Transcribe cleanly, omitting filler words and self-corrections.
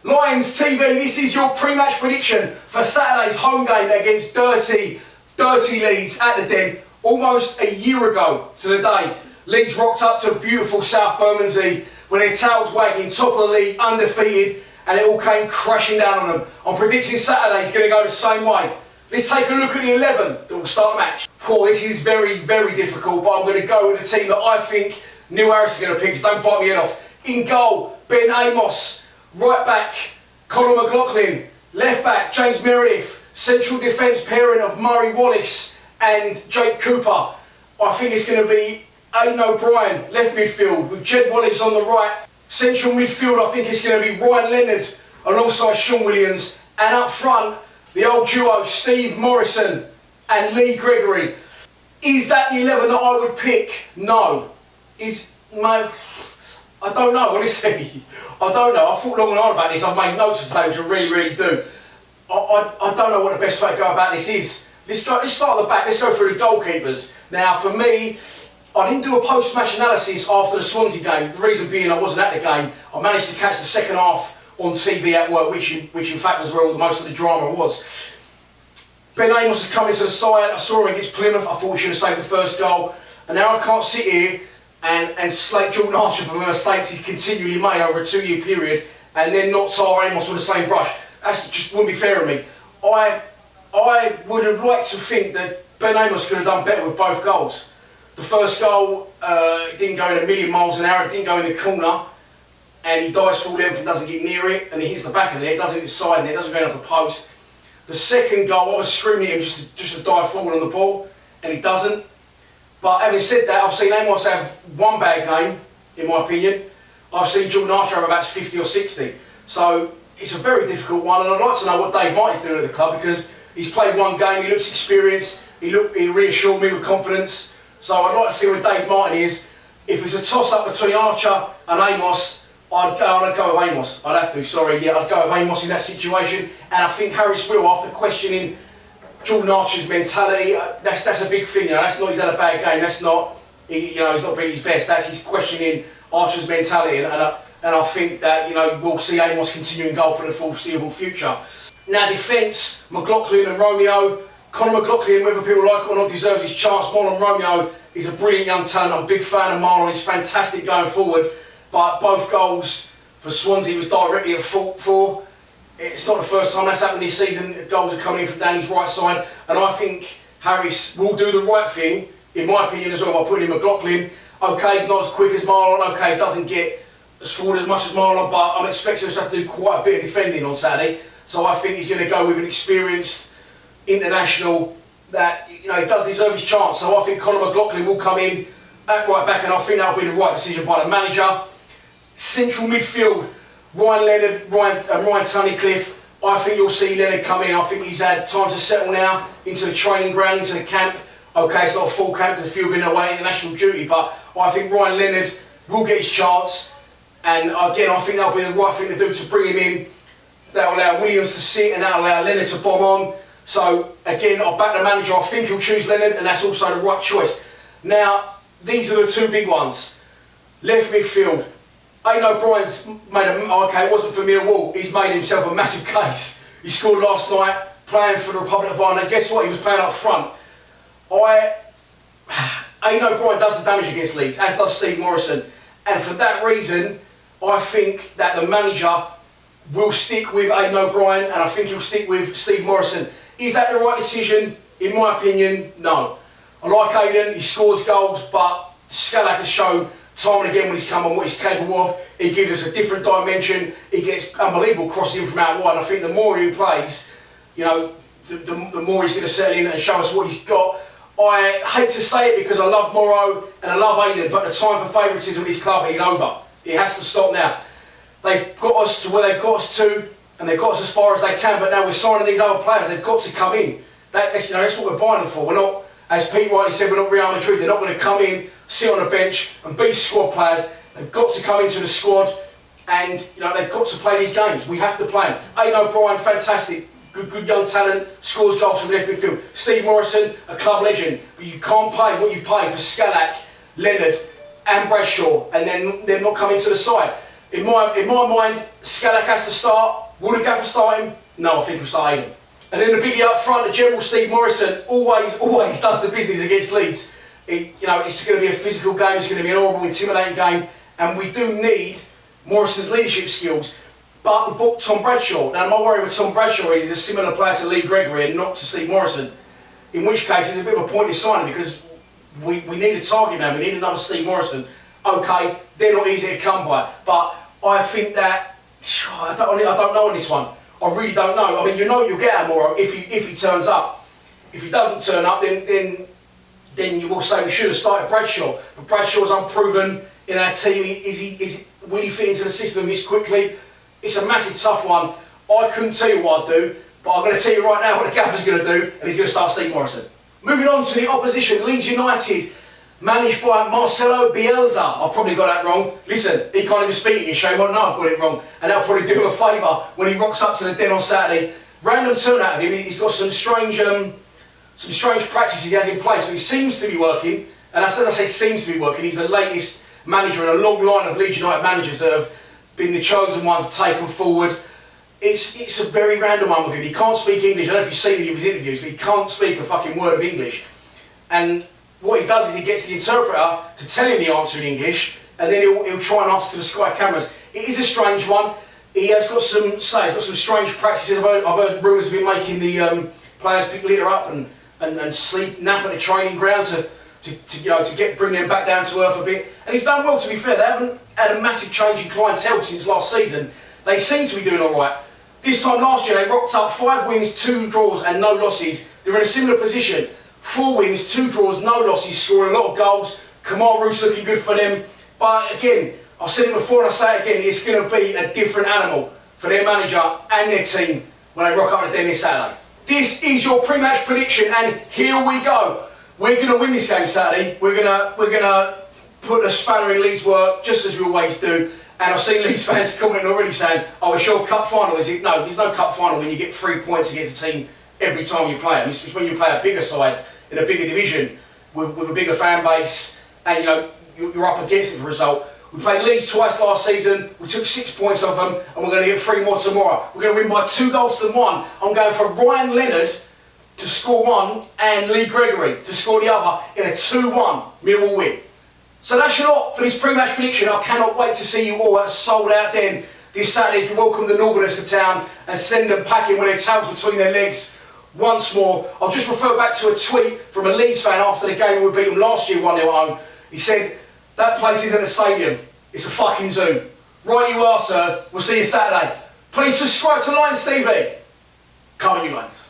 Lions TV, this is your pre-match prediction for Saturday's home game against dirty Leeds at the Den. Almost a year ago to the day, Leeds rocked up to beautiful South Bermondsey with their tails wagging, top of the league, undefeated, and it all came crashing down on them. I'm predicting Saturday's going to go the same way. Let's take a look at the 11 that will start the match. This is very, very difficult, but I'm going to go with the team that I think Neil Harris is going to pick, so don't bite me head off. In goal, Ben Amos. Right back, Conor McLaughlin. Left back, James Meredith. Central defence pairing of Murray Wallace and Jake Cooper. I think it's going to be Aidan O'Brien, left midfield, with Jed Wallace on the right. Central midfield, I think it's going to be Ryan Leonard alongside Sean Williams. And up front, the old duo, Steve Morrison and Lee Gregory. Is that the 11 that I would pick? No. I don't know, honestly. I don't know. I thought long and hard about this. I've made notes for today, which I really do. I don't know what the best way to go about this is. Let's start at the back. Let's go through the goalkeepers. Now, for me, I didn't do a post-match analysis after the Swansea game. The reason being I wasn't at the game. I managed to catch the second half on TV at work, which in fact was where all most of the drama was. Ben Amos had come into the side. I saw him against Plymouth. I thought we should have saved the first goal. And now I can't sit here and slate Jordan Archer for the mistakes he's continually made over a 2-year period and then not tar Amos with the same brush. That just wouldn't be fair of me. I would have liked to think that Ben Amos could have done better with both goals. The first goal didn't go in a million miles an hour, it didn't go in the corner, and he dives full length and doesn't get near it, and he hits the back of the net, doesn't hit the side of the net, doesn't go off the post. The second goal, I was screaming at him just to dive forward on the ball, and he doesn't. But having said that, I've seen Amos have one bad game, in my opinion. I've seen Jordan Archer have about 50 or 60. So it's a very difficult one, and I'd like to know what Dave Martin's doing at the club, because he's played one game, he looks experienced, he reassured me with confidence. So I'd like to see where Dave Martin is. If it's a toss-up between Archer and Amos, I'd go with Amos. I'd have to, I'd go with Amos in that situation. And I think Harris will, after questioning Jordan Archer's mentality, that's a big thing. That's not he's had a bad game. That's not he's not been his best. That's he's questioning Archer's mentality, and I think that we'll see Amos continuing goal for the foreseeable future. Now defence, McLaughlin and Romeo. Conor McLaughlin, whether people like it or not, deserves his chance. Marlon Romeo is a brilliant young talent. I'm a big fan of Marlon. He's fantastic going forward. But both goals for Swansea was directly at fault for. It's not the first time that's happened this season. Goals are coming in from Danny's right side, and I think Harris will do the right thing, in my opinion as well, by putting in McLaughlin. Okay, he's not as quick as Marlon. Okay, doesn't get as forward as much as Marlon, but I'm expecting us to have to do quite a bit of defending on Saturday. So I think he's going to go with an experienced international that he does deserve his chance. So I think Conor McLaughlin will come in at right back, and I think that'll be the right decision by the manager. Central midfield. Ryan Leonard, Ryan Tunnicliffe. I think you'll see Leonard come in. I think he's had time to settle now into the training ground, into the camp. Okay, it's not a full camp because a few have been away international duty, but I think Ryan Leonard will get his chance. And again, I think that'll be the right thing to do to bring him in. That'll allow Williams to sit and that'll allow Leonard to bomb on. So again, I'll back the manager. I think he'll choose Leonard, and that's also the right choice. Now, these are the two big ones. Left midfield. Aidan O'Brien's made it wasn't for mere wall. He's made himself a massive case. He scored last night, playing for the Republic of Ireland. Guess what? He was playing up front. Aidan O'Brien does the damage against Leeds, as does Steve Morrison. And for that reason, I think that the manager will stick with Aidan O'Brien, and I think he'll stick with Steve Morrison. Is that the right decision? In my opinion, no. I like Aidan, he scores goals, but Scalak has shown time and again when he's come on what he's capable of. He gives us a different dimension. He gets unbelievable crossing from out wide. I think the more he plays, the more he's going to settle in and show us what he's got. I hate to say it because I love Morrow and I love Aidan, but the time for favouritism at this club is over. It has to stop now. They've got us to where they've got us to, and they've got us as far as they can, but now we're signing these other players. They've got to come in. That's what we're buying them for. We're not, as Pete rightly said, we're not Real Madrid. They're not going to come in, sit on the bench and be squad players. They've got to come into the squad, and they've got to play these games. We have to play them. Aidan O'Brien, fantastic, good young talent, scores goals from left midfield. Steve Morrison, a club legend, but you can't pay what you pay for Scalak, Leonard and Bradshaw, and then they're not coming to the side. In my mind, Skalak has to start. Will the gaffer start him? No, I think he'll start Hayden. And then the biggie up front, the General Steve Morrison, always does the business against Leeds. It's going to be a physical game, it's going to be an horrible, intimidating game, and we do need Morrison's leadership skills. But we've bought Tom Bradshaw. Now, my worry with Tom Bradshaw is he's a similar player to Lee Gregory and not to Steve Morrison. In which case, it's a bit of a pointless signing because we need a target man, we need another Steve Morrison. Okay, they're not easy to come by, but I think that, I don't know on this one. I really don't know. I mean, you'll get out more if he turns up. If he doesn't turn up, then you will say we should have started Bradshaw. But Bradshaw's unproven in our team. Will he fit into the system this quickly? It's a massive tough one. I couldn't tell you what I'd do, but I'm going to tell you right now what the gaffer's going to do, and he's going to start Steve Morrison. Moving on to the opposition, Leeds United, managed by Marcelo Bielsa. I've probably got that wrong. Listen, he can't even speak English, so he might know I've got it wrong, and that'll probably do him a favour when he rocks up to the Den on Saturday. Random turnout of him. He's got some strange practices he has in place, but he seems to be working. And as I say, seems to be working. He's the latest manager in a long line of Leeds United managers that have been the chosen ones to take him forward. It's a very random one with him. He can't speak English. I don't know if you've seen any of his interviews, but he can't speak a fucking word of English. And what he does is he gets the interpreter to tell him the answer in English, and then he'll try and answer to the Sky cameras. It is a strange one. He has got some strange practices. I've heard rumours of him making the players pick litter up and nap at the training ground to bring them back down to earth a bit. And he's done well, to be fair. They haven't had a massive change in clientele since last season. They seem to be doing all right. This time last year, they rocked up 5 wins, 2 draws and no losses. They're in a similar position. 4 wins, 2 draws, no losses, scoring a lot of goals. Kamaru's looking good for them. But again, I've said it before and I say it again, it's going to be a different animal for their manager and their team when they rock up to Den this Saturday. This is your pre-match prediction, and here we go. We're going to win this game Saturday. We're gonna put a spanner in Leeds' work, just as we always do. And I've seen Leeds fans commenting already saying, "Oh, it's your cup final, is it?" No, there's no cup final when you get 3 points against a team every time you play them. It's when you play a bigger side in a bigger division with a bigger fan base, and you're up against it for a result. We played Leeds twice last season. We took 6 points off them, and we're going to get 3 more tomorrow. We're going to win by 2 goals to 1. I'm going for Ryan Leonard to score 1 and Lee Gregory to score the other in a 2-1 Millwall win. So that's your lot for this pre-match prediction. I cannot wait to see you all at a sold-out Den this Saturday as we welcome the Northerners to town and send them packing with their tails between their legs once more. I'll just refer back to a tweet from a Leeds fan after the game we beat them last year 1-0 home. He said, "That place isn't a stadium, it's a fucking zoo." Right you are, sir. We'll see you Saturday. Please subscribe to Lions TV. Come on, you Lions.